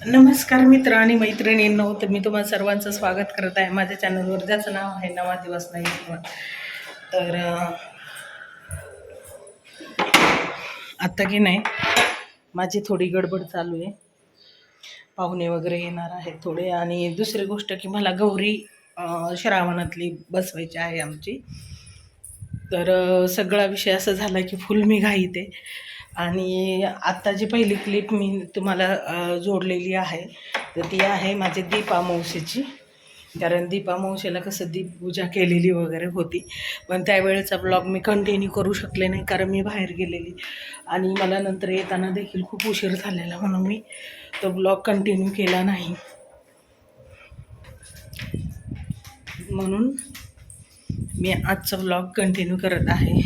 नमस्कार मित्र आणि मैत्रिणींनो, तर मी तुम्हाला सर्वांचं स्वागत करत आहे माझ्या चॅनलवर, ज्याचं नाव आहे नवा दिवस नाही जीवन. तर आत्ता की नाही माझी थोडी गडबड चालू आहे, पाहुणे वगैरे येणार आहेत थोडे. आणि दुसरी गोष्ट की मला गौरी श्रावणातली बसवायची आहे आमची. तर सगळा विषय असा झाला की फुल मी घाईत आहे. आणि आत्ता जी पहिली क्लिप मी तुम्हाला जोडलेली आहे, तर ती आहे माझी दीपामावशीची. कारण दीपामावशीला कसं दीपपूजा केलेली वगैरे होती, पण त्यावेळेचा ब्लॉग मी कंटिन्यू करू शकले नाही कारण मी बाहेर गेलेली आणि मला नंतर येताना देखील खूप उशीर झालेला, म्हणून मी तो ब्लॉग कंटिन्यू केला नाही. म्हणून मी आजचा ब्लॉग कंटिन्यू करत आहे.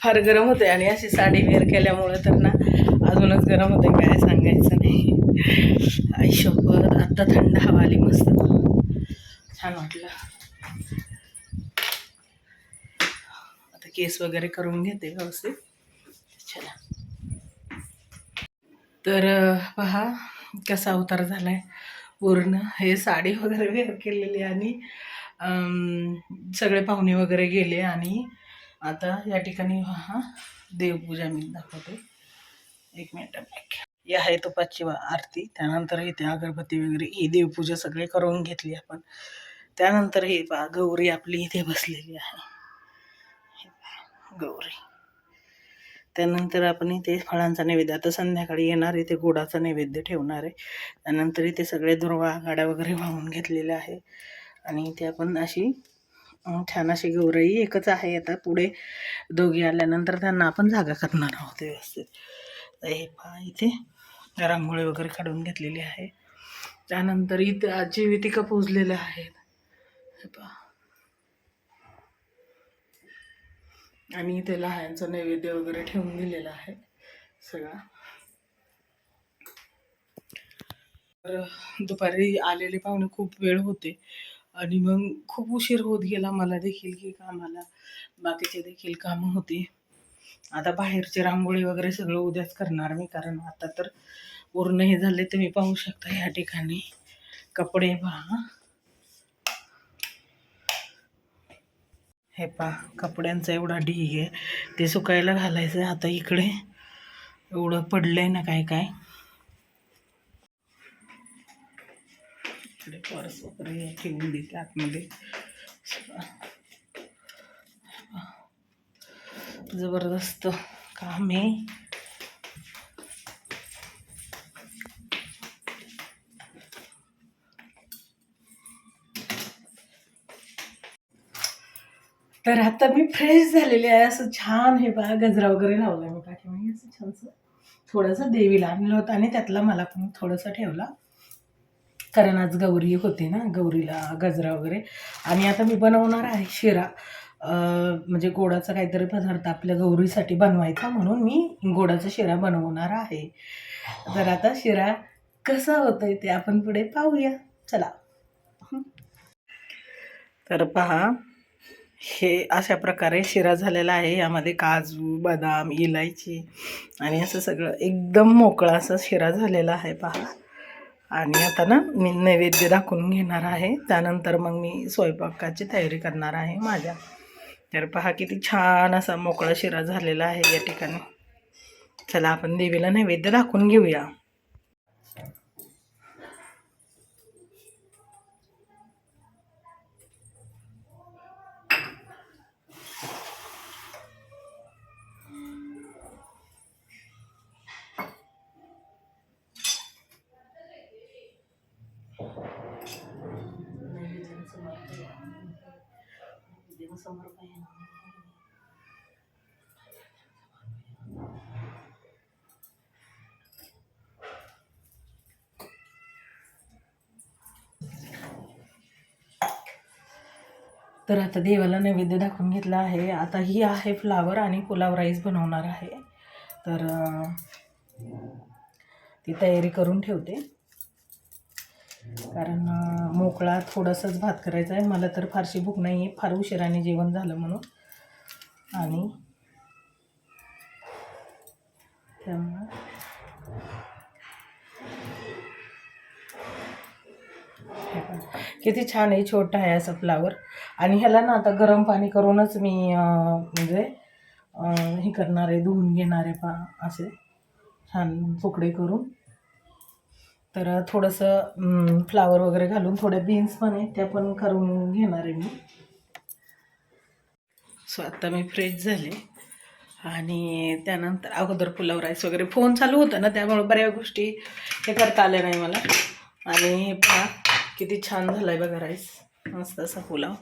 फार गरम होते आणि अशी साडी वेअर केल्यामुळे तर ना अजूनच गरम होते, काय सांगायचं नाही. आयुष्यभर आत्ता थंड हवा आली, मस्त छान वाटलं. आता केस वगैरे करून घेते व्यवस्थित. चला, तर पहा कसा अवतार झालाय. पूर्ण हे साडी वगैरे वेअर केलेली आणि सगळे पाहुणे वगैरे गेले. आणि आता या ठिकाणी हा देवपूजा मी दाखवते. एक मिनिट बॅक. ही आहे तुपाची आरती, त्यानंतर इथे अगरबत्ती वगैरे ही देवपूजा सगळे करून घेतली आपण. त्यानंतर ही गौरी आपली इथे बसलेली आहे, गौरी. त्यानंतर आपण इथे फळांचा नैवेद्य, आता संध्याकाळी येणार इथे गोडाचा नैवेद्य ठेवणार आहे. त्यानंतर इथे सगळे दुर्वा गाड्या वगैरे वाहून घेतलेल्या आहे. आणि इथे आपण अशी छान अशी गौराई एकच आहे. आता पुढे दोघी आल्यानंतर त्यांना आपण जागा करणार आहोत व्यवस्थित. हे पहा इथे रांगोळी वगैरे काढून घेतलेली आहे. त्यानंतर इथे आजी वितिका पूजलेल्या आहेत, हे पहा. आणि इथे लहानचं नैवेद्य वगैरे ठेवून दिलेला आहे सगळा. तर दुपारी आलेले पाहुणे खूप वेळ होते आणि मग खूप उशीर होत गेला मला देखील, की कामाला बाकीचे देखील कामं होती. आता बाहेरचे रांगोळी वगैरे सगळं उद्याच करणार मी, कारण आता तर पूर्ण हे झाले. तुम्ही पाहू शकता या ठिकाणी कपडे पहा, हे पहा कपड्यांचा एवढा ढीग आहे, ते सुकायला घालायचं आहे. आता इकडे एवढं पडलंय ना काय काय. इकडे पर्स वगैरे ठेवून देते आतमध्ये. जबरदस्त काम आहे. तर आता मी फ्रेश झालेली आहे, असं छान. हे बघा गजरा वगैरे लावला मी पाठीमागे, असं छानसं. थोडंसं देवीला आणलं होतं आणि त्यातला मला पण थोडंसं ठेवला, कारण आज गौरी होती ना, गौरीला गजरा वगैरे. आणि आता मी बनवणार आहे शिरा, म्हणजे गोडाचा काहीतरी पदार्थ आपल्या गौरीसाठी बनवायचा, म्हणून मी गोडाचा शिरा बनवणार आहे. तर आता शिरा कसा होतोय ते आपण पुढे पाहूया, चला. तर पहा, हे अशा प्रकारे शिरा झालेला आहे. यामध्ये काजू, बदाम, इलायची आणि असं सगळं एकदम मोकळा असा शिरा झालेला आहे पहा. आणि आता ना मी नैवेद्य दाखवून घेणार आहे, त्यानंतर मग मी स्वयंपाकाची तयारी करणार आहे माझ्या. तर पहा किती छान असा मोकळा शिरा झालेला आहे या ठिकाणी. चला आपण देवीला नैवेद्य दाखवून घेऊया. तर आता देवाला नैवेद्य दाखवून घेतला आहे. आता ही आहे फ्लावर आणि पुलाव राईस बनवणार आहे, तर ती तयारी करून ठेवते. कारण मोकळा थोडासाच भात करायचा आहे. मला तर फारशी भूक नाही आहे, फार उशिराने जेवण झालं म्हणून. आणि त्यामुळं किती छान आहे, छोटा आहे असा फ्लावर. आणि ह्याला ना आता गरम पाणी करूनच मी म्हणजे हे करणार आहे, धुवून घेणार आहे असे छान तुकडे करून. तर थोडंसं फ्लावर वगैरे घालून थोड्या बीन्स पण आहे त्या पण करून घेणार आहे मी. सो आता मी फ्रेश झाले आणि त्यानंतर अगोदर पुलाव राईस वगैरे फोन चालू होता ना, त्यामुळे बऱ्याच गोष्टी हे करता आल्या नाही मला. आणि हे पहा किती छान झालं आहे बघा राईस, मस्त असा पुलाव.